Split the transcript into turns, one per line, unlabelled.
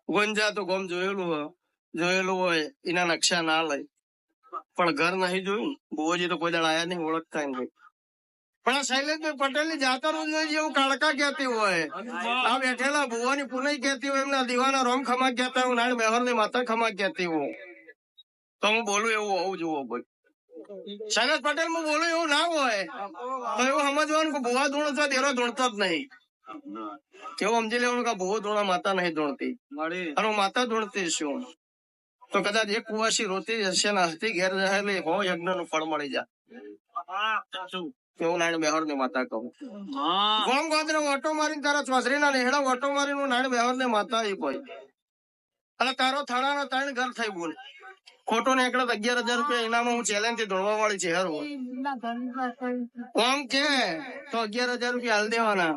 ગુંજા તો ગોમ જોયેલું હોય એના નકશા ના લઈ, પણ ઘર નહીં જોયું. ભુવોજી તો કોઈ દાડ આયા નહીં, ઓળખતા નહીં. પણ આ શૈલેષભાઈ પટેલ ની જાતર જેવું કાળકા કહેતી હોય, આ બેઠેલા ભુવાની પુનઈ કહેતી હોય, એમના દીવાના રોમ ખમા કહેતા હોય, નાણ મેહર ની માતા ખમા કહેતી હોય, તો હું બોલું એવું હોવું જોવો ભાઈ. શૈલેષ પટેલ હું બોલું એવું ના હોય તો એવું સમજવાનું કે ભુવા ધૂણો છે, દેરો ધૂણતો જ નહીં. કેવું સમજી લેવાનું કે ભુવો ધૂણા માતા નહીં ધૂણતી, અને હું માતા ધૂણતી છું. તો કદાચ એક કુવાસી રોતી હશે ને હસ્તી ઘેર રહેલી હો યજ્ઞ નું ફળ મળી જાય. એવું નાણ મેહર ની માતા કહું. ગોમ ગોત્ર ઓટો મારીને તારા ચોસરી ના નેહડા ઓટો મારીને નાણ મેહર ને માતા એ કોઈ, અને તારો થાણા 3 ઘર થઈ બોલ. ખોટો ને એકડે 11,000 રૂપિયા ઇનામમાં હું ચેલેન્જ થી ધોળવા વાળી છે. આમ કે તો 11,000 રૂપિયા હાલ દેવાના.